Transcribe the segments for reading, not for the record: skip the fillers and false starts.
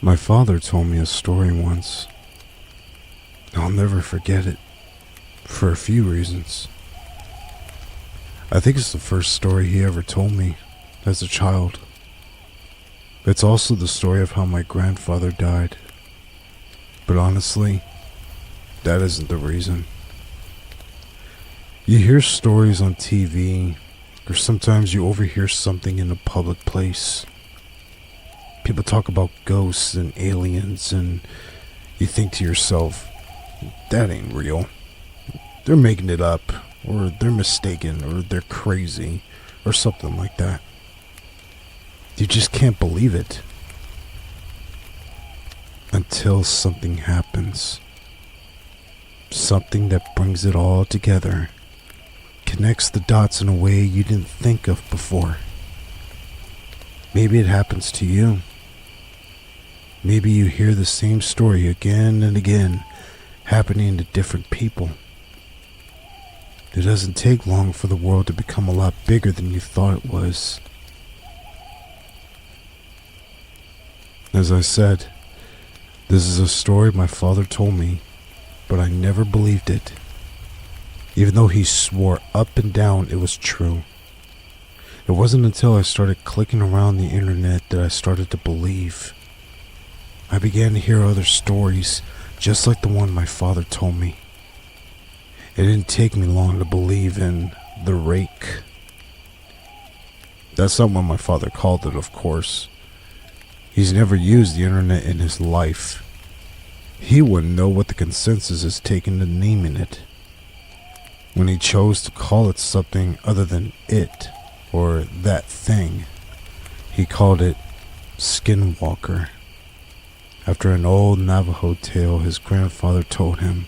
My father told me a story once. I'll never forget it, for a few reasons. I think it's the first story he ever told me as a child. It's also the story of how my grandfather died. But honestly, that isn't the reason. You hear stories on TV, or sometimes you overhear something in a public place. People talk about ghosts and aliens, and you think to yourself, that ain't real. They're making it up, or they're mistaken, or they're crazy, or something like that. You just can't believe it. Until something happens. Something that brings it all together. Connects the dots in a way you didn't think of before. Maybe it happens to you. Maybe you hear the same story again and again, happening to different people. It doesn't take long for the world to become a lot bigger than you thought it was. As I said, this is a story my father told me, but I never believed it. Even though he swore up and down it was true. It wasn't until I started clicking around the internet that I started to believe. I began to hear other stories, just like the one my father told me. It didn't take me long to believe in the rake. That's not what my father called it, of course. He's never used the internet in his life. He wouldn't know what the consensus is taking to naming it. When he chose to call it something other than it, or that thing, he called it Skinwalker, after an old Navajo tale his grandfather told him.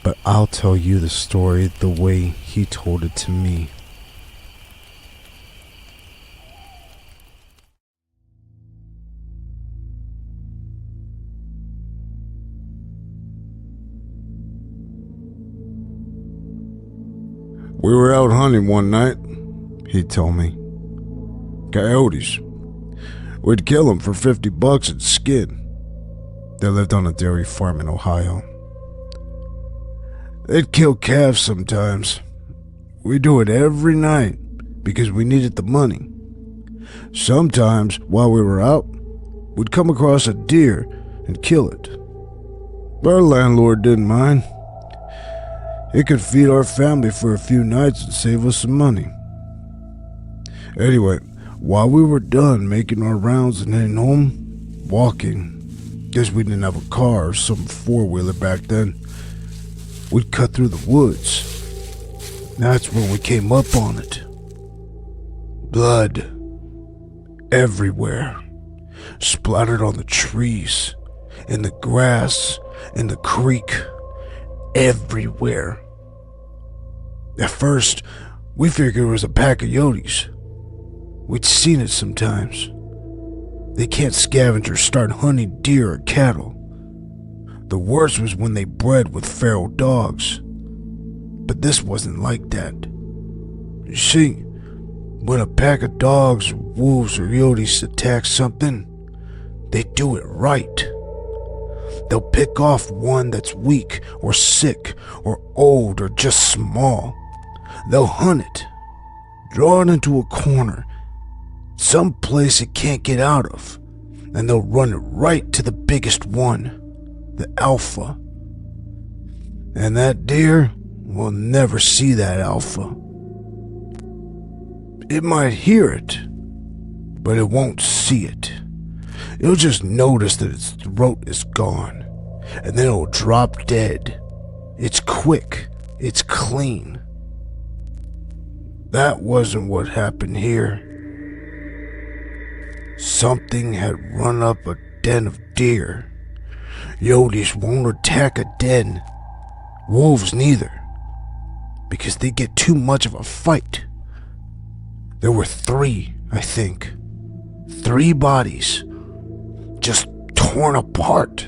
But I'll tell you the story the way he told it to me. We were out hunting one night, he told me. Coyotes. We'd kill them for $50 and skin. They lived on a dairy farm in Ohio. They'd kill calves sometimes. We'd do it every night because we needed the money. Sometimes, while we were out, we'd come across a deer and kill it. Our landlord didn't mind. It could feed our family for a few nights and save us some money. Anyway, while we were done making our rounds and heading home, walking, because we didn't have a car or some four-wheeler back then, we'd cut through the woods. That's when we came up on it. Blood everywhere, splattered on the trees, in the grass, in the creek, everywhere. At first, we figured it was a pack of coyotes. We'd seen it sometimes. They can't scavenge or start hunting deer or cattle. The worst was when they bred with feral dogs. But this wasn't like that. You see, when a pack of dogs, wolves, or coyotes attack something, they do it right. They'll pick off one that's weak or sick or old or just small. They'll hunt it, draw it into a corner, some place it can't get out of, and they'll run it right to the biggest one, the alpha. And that deer will never see that alpha. It might hear it, but it won't see it. It'll just notice that its throat is gone, and then it'll drop dead. It's quick, it's clean. That wasn't what happened here. Something had run up a den of deer. Coyotes won't attack a den. Wolves neither, because they get too much of a fight. There were 3, I think. 3 bodies, just torn apart.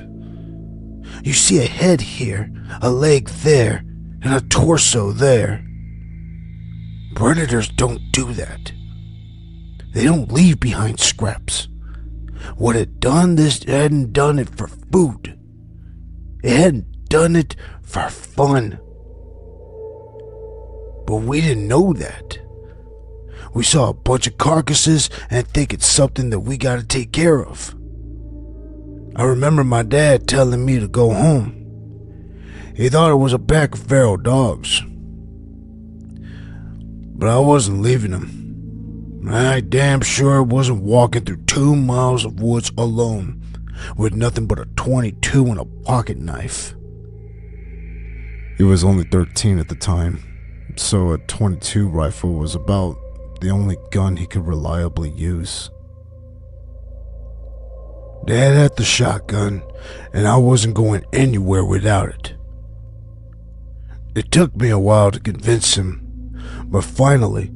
You see a head here, a leg there, and a torso there. Predators don't do that. They don't leave behind scraps. what had done this hadn't done it for food. It hadn't done it for fun. But we didn't know that. We saw a bunch of carcasses and think it's something that we gotta take care of. I remember my dad telling me to go home. He thought it was a pack of feral dogs. But I wasn't leaving him. I damn sure wasn't walking through 2 miles of woods alone with nothing but a .22 and a pocket knife. He was only 13 at the time, so a .22 rifle was about the only gun he could reliably use. Dad had the shotgun, and I wasn't going anywhere without it. It took me a while to convince him, but finally,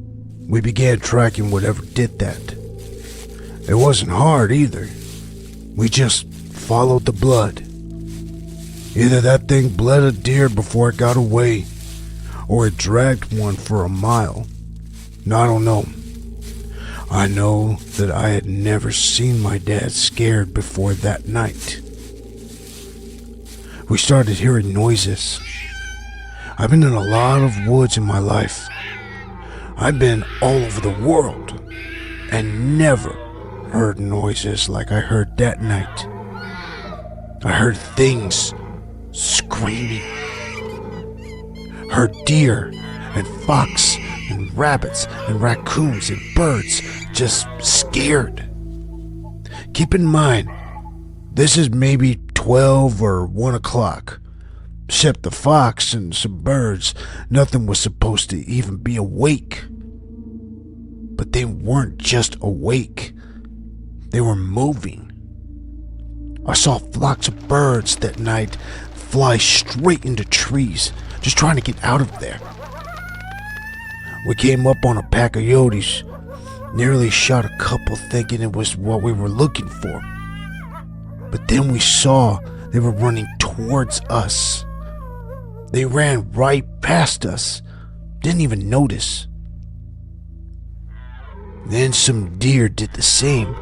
we began tracking whatever did that. It wasn't hard either. We just followed the blood. Either that thing bled a deer before it got away, or it dragged one for a mile. No, I don't know. I know that I had never seen my dad scared before that night. We started hearing noises. I've been in a lot of woods in my life. I've been all over the world and never heard noises like I heard that night. I heard things screaming. Heard deer and fox and rabbits and raccoons and birds just scared. Keep in mind, this is maybe 12 or 1 o'clock. Except the fox and some birds, nothing was supposed to even be awake. But they weren't just awake. They were moving. I saw flocks of birds that night fly straight into trees, just trying to get out of there. We came up on a pack of coyotes, nearly shot a couple thinking it was what we were looking for. But then we saw they were running towards us. They ran right past us, didn't even notice. Then some deer did the same.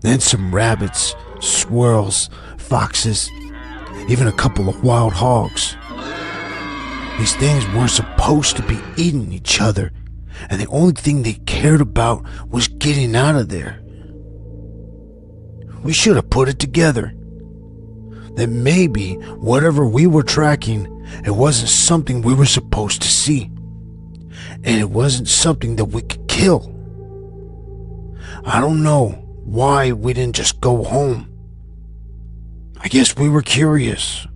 Then some rabbits, squirrels, foxes, even a couple of wild hogs. These things weren't supposed to be eating each other, and the only thing they cared about was getting out of there. We should have put it together. That maybe whatever we were tracking, it wasn't something we were supposed to see. And it wasn't something that we could kill. I don't know why we didn't just go home. I guess we were curious.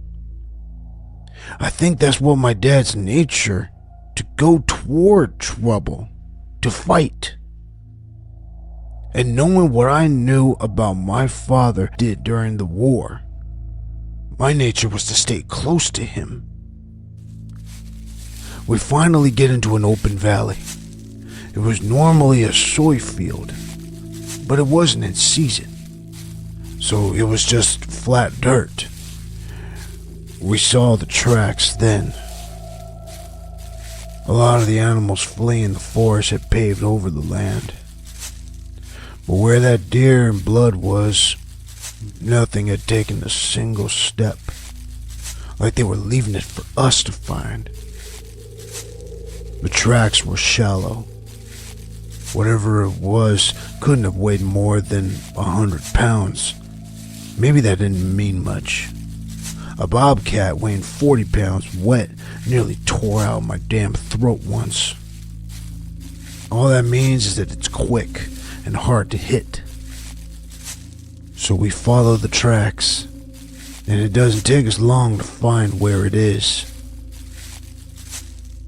I think that's what my dad's nature, to go toward trouble, to fight. And knowing what I knew about my father did during the war, my nature was to stay close to him. We finally get into an open valley. It was normally a soy field, but it wasn't in season, so it was just flat dirt. We saw the tracks then. A lot of the animals fleeing the forest had paved over the land. But where that deer and blood was, nothing had taken a single step, like they were leaving it for us to find. The tracks were shallow. Whatever it was couldn't have weighed more than 100 pounds. Maybe that didn't mean much. A bobcat weighing 40 pounds wet nearly tore out my damn throat once. All that means is that it's quick and hard to hit. So we follow the tracks, and it doesn't take us long to find where it is.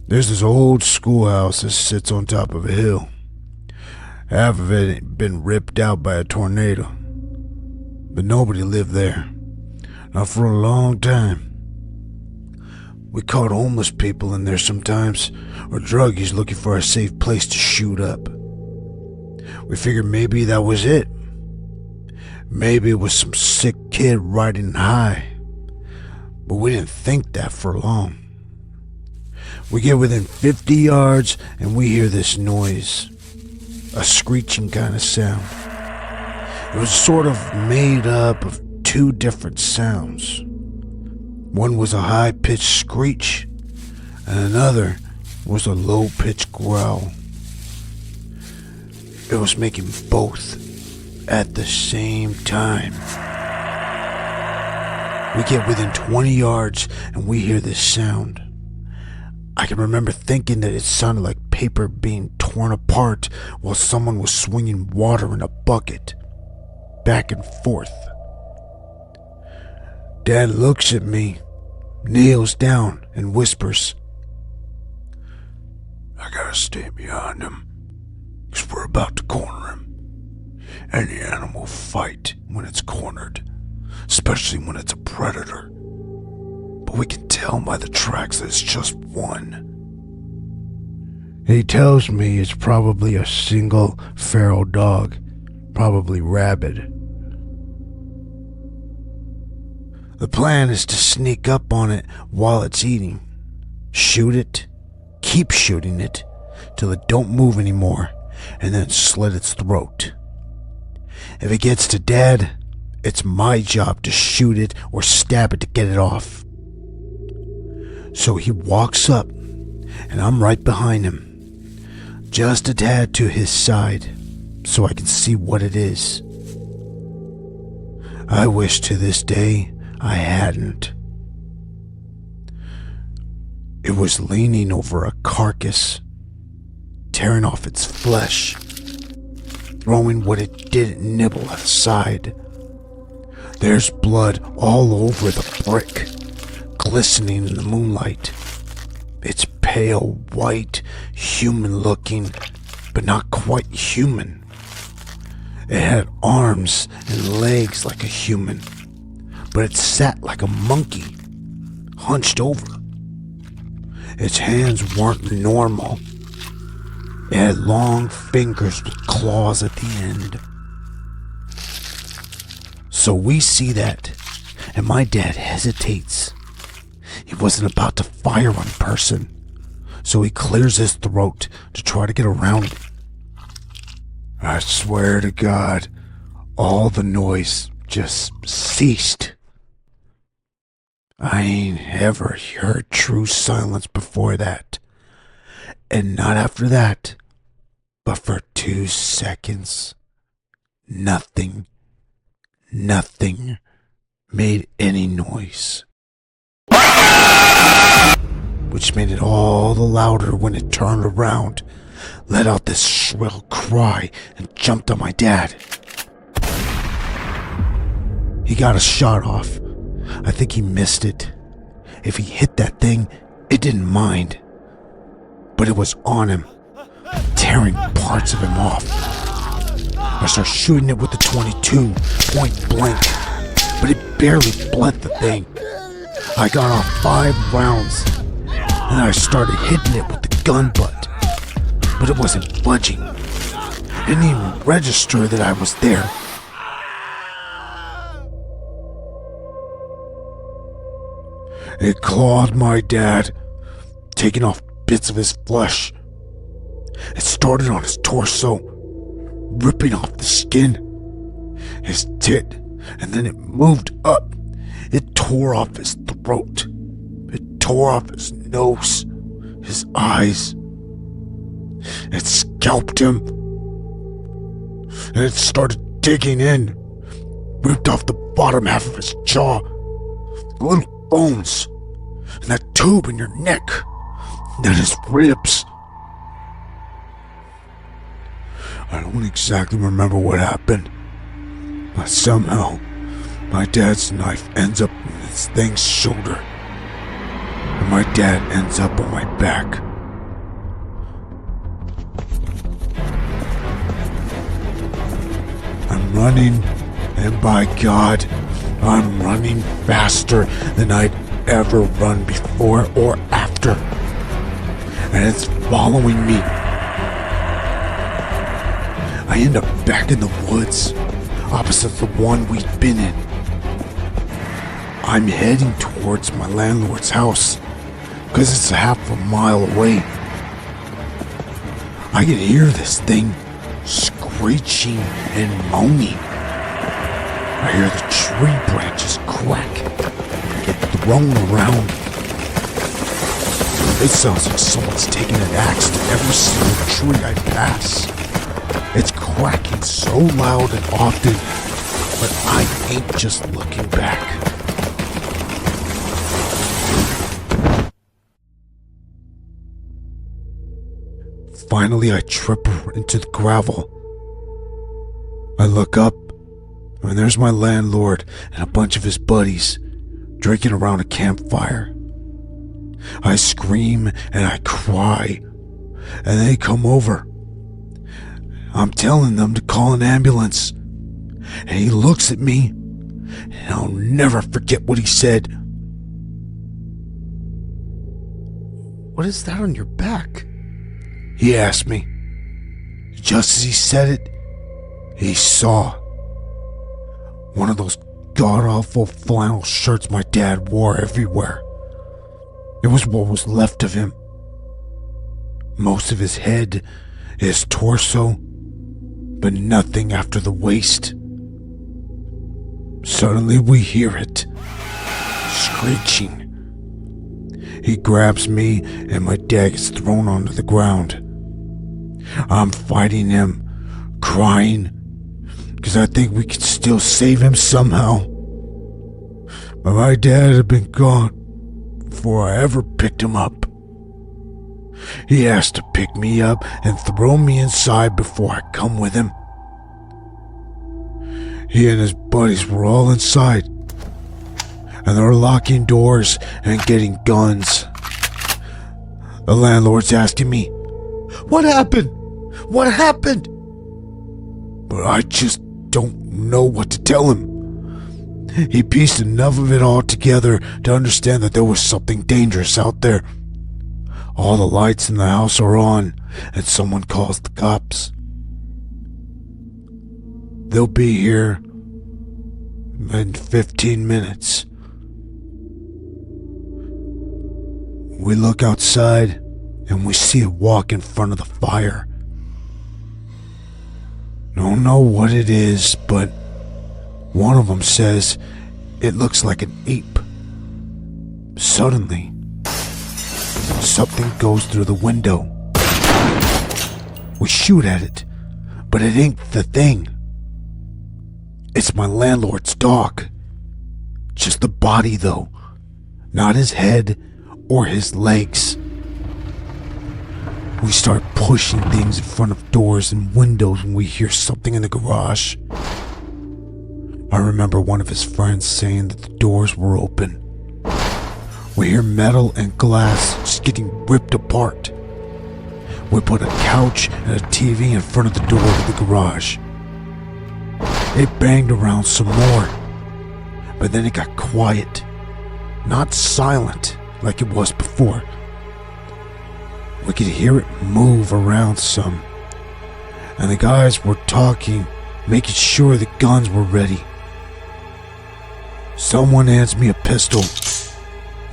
There's this old schoolhouse that sits on top of a hill. Half of it had been ripped out by a tornado, but nobody lived there. Not for a long time. We caught homeless people in there sometimes, or druggies looking for a safe place to shoot up. We figured maybe that was it. Maybe it was some sick kid riding high. But we didn't think that for long. We get within 50 yards and we hear this noise. A screeching kind of sound. It was sort of made up of two different sounds. One was a high-pitched screech, and another was a low-pitched growl. It was making both at the same time. We get within 20 yards and we hear this sound. I can remember thinking that it sounded like paper being torn apart while someone was swinging water in a bucket, back and forth. Dad looks at me, kneels down, and whispers, "I gotta stay behind him, 'cause we're about to corner him. Any animal fight when it's cornered, especially when it's a predator. But we can tell by the tracks that it's just one." He tells me it's probably a single feral dog, probably rabid. The plan is to sneak up on it while it's eating, shoot it, keep shooting it till it don't move anymore, and then slit its throat. If it gets to Dad, it's my job to shoot it or stab it to get it off. So he walks up, and I'm right behind him, just a tad to his side, so I can see what it is. I wish to this day I hadn't. It was leaning over a carcass, tearing off its flesh, throwing what it didn't nibble aside. There's blood all over the brick, glistening in the moonlight. It's pale white, human-looking, but not quite human. It had arms and legs like a human, but it sat like a monkey, hunched over. Its hands weren't normal. It had long fingers with claws at the end. So we see that, and my dad hesitates. He wasn't about to fire on person, so he clears his throat to try to get around it. I swear to God, all the noise just ceased. I ain't ever heard true silence before that. And not after that, but for 2 seconds. Nothing made any noise. Which made it all the louder when it turned around, let out this shrill cry, and jumped on my dad. He got a shot off. I think he missed it. If he hit that thing, it didn't mind. But it was on him, tearing parts of him off. I started shooting it with the .22, point blank, but it barely bled the thing. I got off 5 rounds, and I started hitting it with the gun butt, but it wasn't budging. It didn't even register that I was there. It clawed my dad, taking off bits of his flesh. It started on his torso, ripping off the skin, his tit, and then it moved up. It tore off his throat. It tore off his nose, his eyes. It scalped him, and it started digging in, ripped off the bottom half of his jaw, little bones, and that tube in your neck, and then his ribs. I don't exactly remember what happened, but somehow my dad's knife ends up in this thing's shoulder, and my dad ends up on my back. I'm running, and by God, I'm running faster than I'd ever run before or after, and it's following me. I end up back in the woods, opposite the one we'd been in. I'm heading towards my landlord's house, because it's a half a mile away. I can hear this thing screeching and moaning, I hear the tree branches crack, get thrown around. It sounds like someone's taking an axe to every single tree I pass. It's cracking so loud and often, but I ain't just looking back. Finally, I trip into the gravel. I look up, and there's my landlord and a bunch of his buddies drinking around a campfire. I scream and I cry, and they come over. I'm telling them to call an ambulance, and he looks at me, and I'll never forget what he said. "What is that on your back?" he asked me. Just as he said it, he saw one of those god-awful flannel shirts my dad wore everywhere. It was what was left of him. Most of his head, his torso, but nothing after the waist. Suddenly we hear it, screeching. He grabs me and my dad gets thrown onto the ground. I'm fighting him, crying, because I think we could still save him somehow. But my dad had been gone before I ever picked him up. He asked to pick me up and throw me inside before I come with him. He and his buddies were all inside, and they're locking doors and getting guns. The landlord's asking me, "What happened? What happened?" But I just don't know what to tell him. He pieced enough of it all together to understand that there was something dangerous out there. All the lights in the house are on, and someone calls the cops. They'll be here in 15 minutes. We look outside, and we see it walk in front of the fire. Don't know what it is, but one of them says it looks like an ape. Suddenly, something goes through the window. We shoot at it, but it ain't the thing. It's my landlord's dog. Just the body, though, not his head or his legs. We start pushing things in front of doors and windows when we hear something in the garage. I remember one of his friends saying that the doors were open. We hear metal and glass just getting ripped apart. We put a couch and a TV in front of the door to the garage. It banged around some more, but then it got quiet, not silent like it was before. We could hear it move around some, and the guys were talking, making sure the guns were ready. Someone hands me a pistol.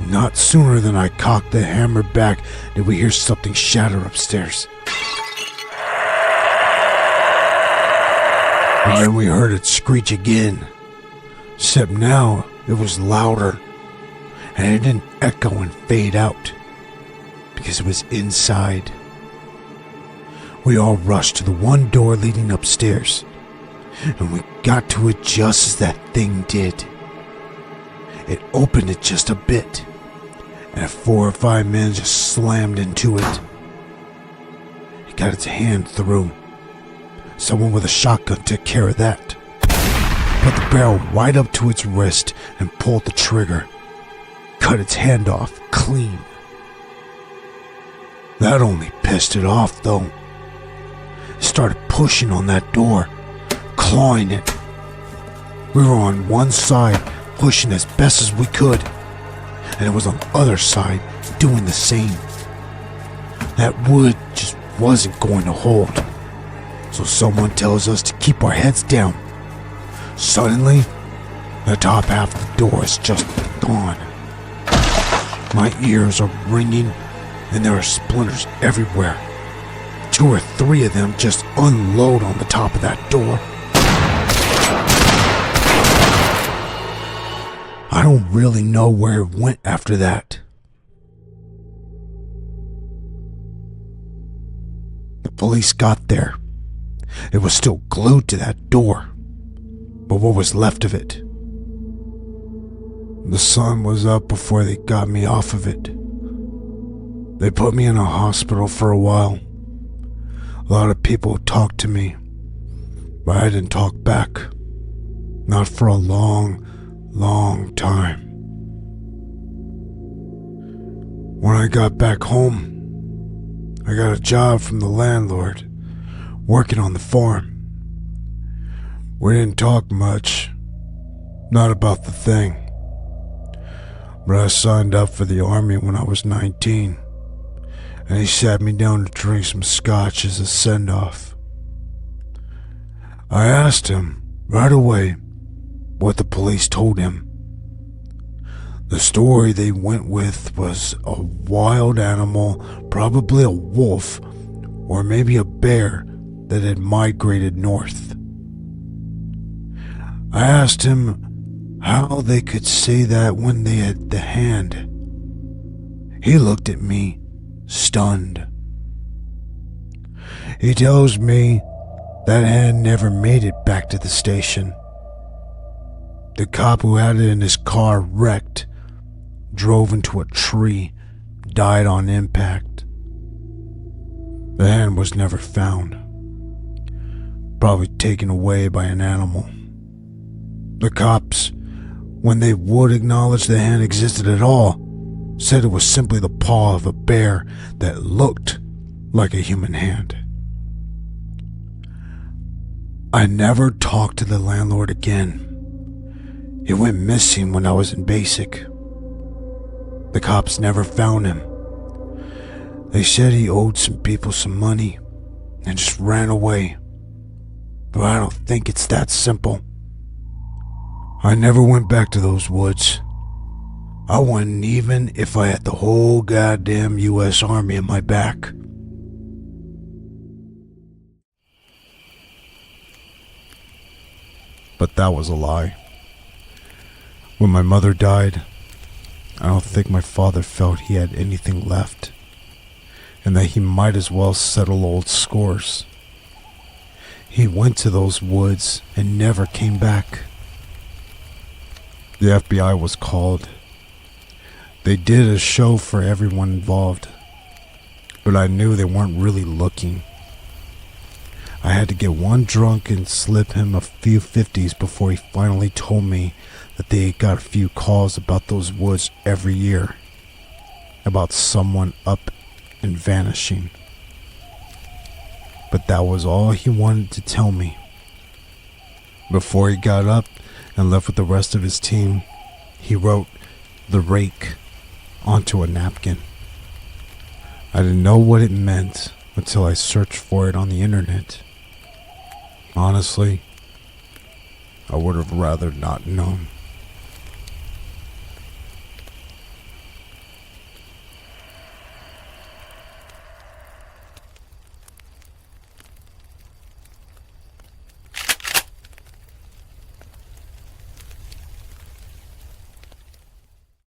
Not sooner than I cocked the hammer back did we hear something shatter upstairs. And then we heard it screech again, except now it was louder, and it didn't echo and fade out, because it was inside. We all rushed to the one door leading upstairs, and we got to it just as that thing did. It opened it just a bit, and 4 or 5 men just slammed into it. It got its hand through. Someone with a shotgun took care of that. Put the barrel right up to its wrist and pulled the trigger. Cut its hand off clean. That only pissed it off, though. It started pushing on that door, clawing it. We were on one side, pushing as best as we could, and it was on the other side, doing the same. That wood just wasn't going to hold, so someone tells us to keep our heads down. Suddenly, the top half of the door is just gone. My ears are ringing, and there are splinters everywhere. 2 or 3 of them just unload on the top of that door. I don't really know where it went after that. The police got there. It was still glued to that door, but what was left of it? The sun was up before they got me off of it. They put me in a hospital for a while. A lot of people talked to me, but I didn't talk back. Not for a long, long time. When I got back home, I got a job from the landlord, working on the farm. We didn't talk much, not about the thing. But I signed up for the army when I was 19, and he sat me down to drink some scotch as a send-off. I asked him right away what the police told him. The story they went with was a wild animal, probably a wolf, or maybe a bear that had migrated north. I asked him how they could say that when they had the hand. He looked at me, stunned. He tells me that hand never made it back to the station. The cop who had it in his car wrecked, drove into a tree, died on impact. The hand was never found. Probably taken away by an animal. The cops, when they would acknowledge the hand existed at all, said it was simply the paw of a bear that looked like a human hand. I never talked to the landlord again. He went missing when I was in basic. The cops never found him. They said he owed some people some money and just ran away. But I don't think it's that simple. I never went back to those woods. I wouldn't even if I had the whole goddamn U.S. Army in my back. But that was a lie. When my mother died, I don't think my father felt he had anything left, and that he might as well settle old scores. He went to those woods and never came back. The FBI was called. They did a show for everyone involved, but I knew they weren't really looking. I had to get one drunk and slip him a few 50s before he finally told me that they got a few calls about those woods every year, about someone up and vanishing. But that was all he wanted to tell me. Before he got up and left with the rest of his team, he wrote "The Rake" onto a napkin. I didn't know what it meant until I searched for it on the internet. Honestly, I would have rather not known.